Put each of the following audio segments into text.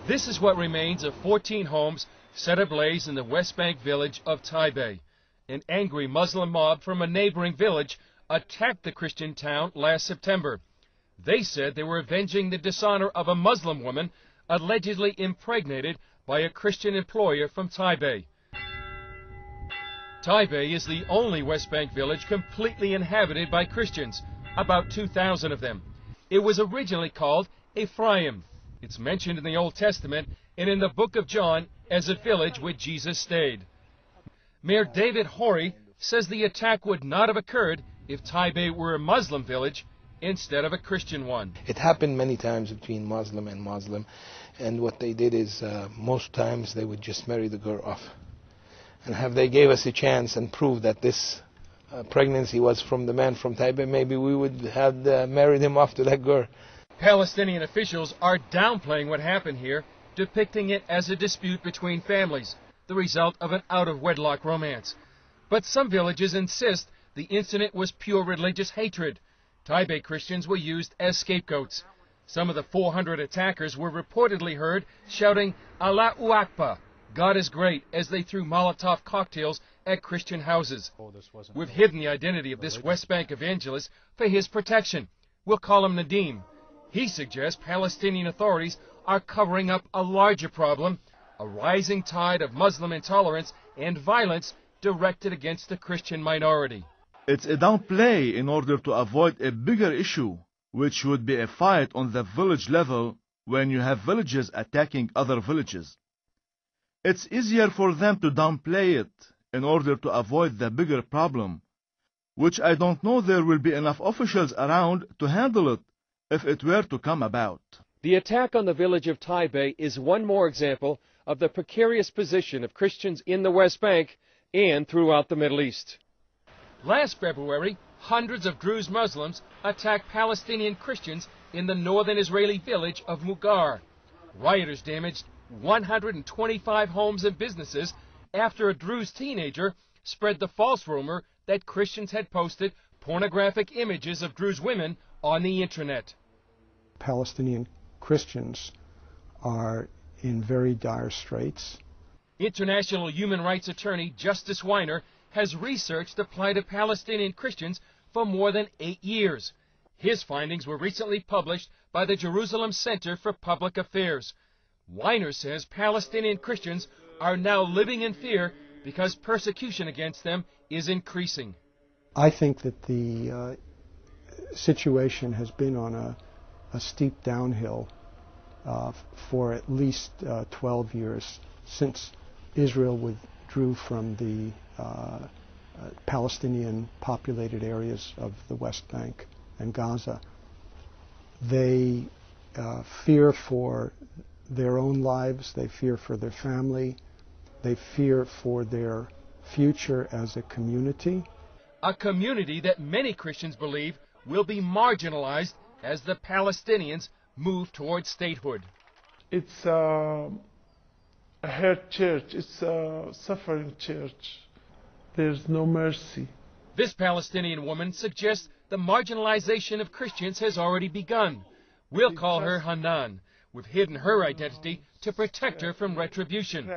This is what remains of 14 homes set ablaze in the West Bank village of Taibeh. An angry Muslim mob from a neighboring village attacked the Christian town last September. They said they were avenging the dishonor of a Muslim woman allegedly impregnated by a Christian employer from Taibeh. Taibeh is the only West Bank village completely inhabited by Christians, about 2,000 of them. It was originally called Ephraim. It's mentioned in the Old Testament and in the book of John as a village where Jesus stayed. Mayor David Horry says the attack would not have occurred if Taibeh were a Muslim village instead of a Christian one. It happened many times between Muslim and Muslim, and what they did is most times they would just marry the girl off. And if they gave us a chance and proved that this pregnancy was from the man from Taibeh, maybe we would have married him off to that girl. Palestinian officials are downplaying what happened here, depicting it as a dispute between families, the result of an out-of-wedlock romance. But some villages insist the incident was pure religious hatred. Taibeh Christians were used as scapegoats. Some of the 400 attackers were reportedly heard shouting, Allahu Akbar, God is great, as they threw Molotov cocktails at Christian houses. We've hidden the identity of this West Bank evangelist for his protection. We'll call him Nadim. He suggests Palestinian authorities are covering up a larger problem, a rising tide of Muslim intolerance and violence directed against the Christian minority. It's a downplay in order to avoid a bigger issue, which would be a fight on the village level when you have villages attacking other villages. It's easier for them to downplay it in order to avoid the bigger problem, which I don't know there will be enough officials around to handle it if it were to come about. The attack on the village of Taibeh is one more example of the precarious position of Christians in the West Bank and throughout the Middle East. Last February, hundreds of Druze Muslims attacked Palestinian Christians in the northern Israeli village of Mugar. Rioters damaged 125 homes and businesses after a Druze teenager spread the false rumor that Christians had posted pornographic images of Druze women on the internet. Palestinian Christians are in very dire straits. International human rights attorney Justice Weiner has researched the plight of Palestinian Christians for more than 8 years. His findings were recently published by the Jerusalem Center for Public Affairs. Weiner says Palestinian Christians are now living in fear because persecution against them is increasing. I think that the situation has been on a steep downhill for at least 12 years since Israel withdrew from the Palestinian populated areas of the West Bank and Gaza. They fear for their own lives, they fear for their family, they fear for their future as a community. A community that many Christians believe will be marginalized as the Palestinians move towards statehood. It's a hurt church, it's a suffering church. There's no mercy. This Palestinian woman suggests the marginalization of Christians has already begun. We'll call her Hanan. We've hidden her identity to protect her from retribution.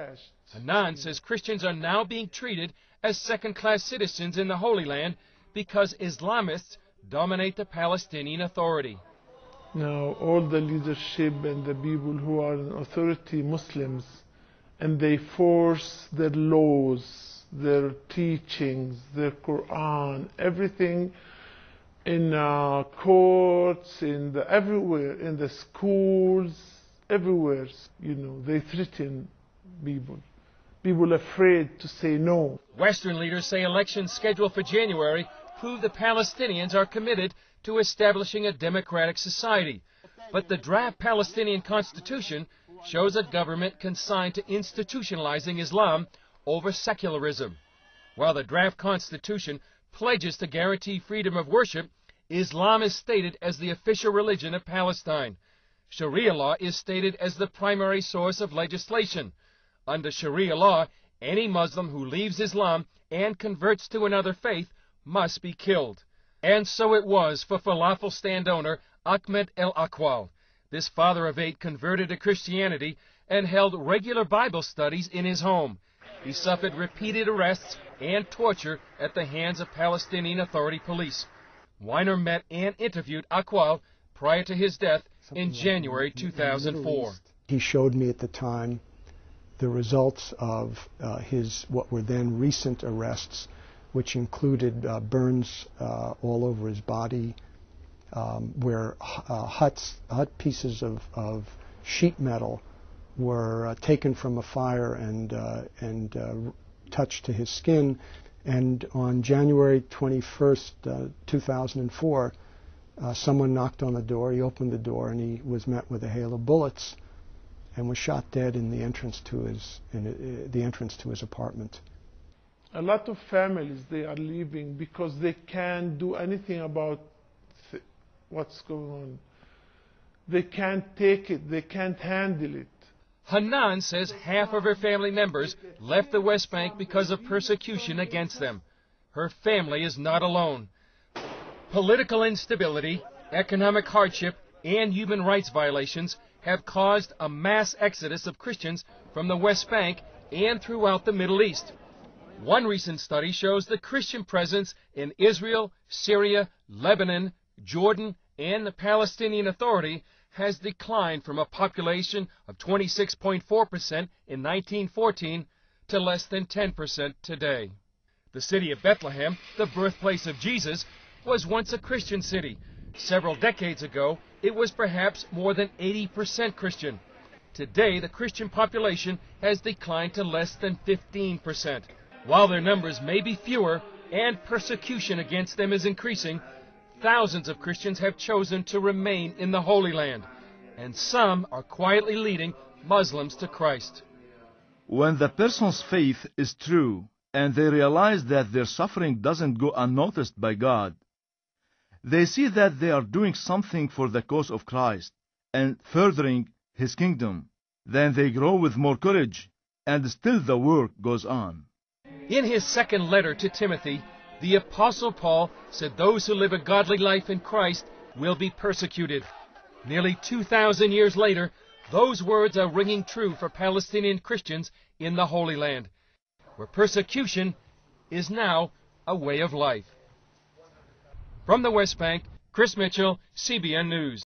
Hanan says Christians are now being treated as second-class citizens in the Holy Land because Islamists dominate the Palestinian Authority. Now all the leadership and the people who are in authority, Muslims, and they force their laws, their teachings, their Quran, everything in courts, everywhere, in the schools, everywhere. You know, they threaten people. People afraid to say no. Western leaders say elections scheduled for January prove the Palestinians are committed to establishing a democratic society. But the draft Palestinian constitution shows a government consigned to institutionalizing Islam over secularism. While the draft constitution pledges to guarantee freedom of worship, Islam is stated as the official religion of Palestine. Sharia law is stated as the primary source of legislation. Under Sharia law, any Muslim who leaves Islam and converts to another faith must be killed. And so it was for falafel stand owner Ahmed El Akwal. This father of 8 converted to Christianity and held regular Bible studies in his home. He suffered repeated arrests and torture at the hands of Palestinian Authority police. Weiner met and interviewed Aqwal prior to his death in January 2004. He showed me at the time the results of his what were then recent arrests, which included burns all over his body, where hut pieces of sheet metal were taken from a fire and touched to his skin. And on January 21st, 2004, someone knocked on the door. He opened the door, and he was met with a hail of bullets, and was shot dead in the entrance to his apartment. A lot of families, they are leaving because they can't do anything about what's going on. They can't take it. They can't handle it. Hanan says half of her family members left the West Bank because of persecution against them. Her family is not alone. Political instability, economic hardship, and human rights violations have caused a mass exodus of Christians from the West Bank and throughout the Middle East. One recent study shows the Christian presence in Israel, Syria, Lebanon, Jordan, and the Palestinian Authority has declined from a population of 26.4% in 1914 to less than 10% today. The city of Bethlehem, the birthplace of Jesus, was once a Christian city. Several decades ago, it was perhaps more than 80% Christian. Today, the Christian population has declined to less than 15%. While their numbers may be fewer and persecution against them is increasing, thousands of Christians have chosen to remain in the Holy Land, and some are quietly leading Muslims to Christ. When the person's faith is true and they realize that their suffering doesn't go unnoticed by God, they see that they are doing something for the cause of Christ and furthering His kingdom. Then they grow with more courage, and still the work goes on. In his second letter to Timothy, the Apostle Paul said those who live a godly life in Christ will be persecuted. Nearly 2,000 years later, those words are ringing true for Palestinian Christians in the Holy Land, where persecution is now a way of life. From the West Bank, Chris Mitchell, CBN News.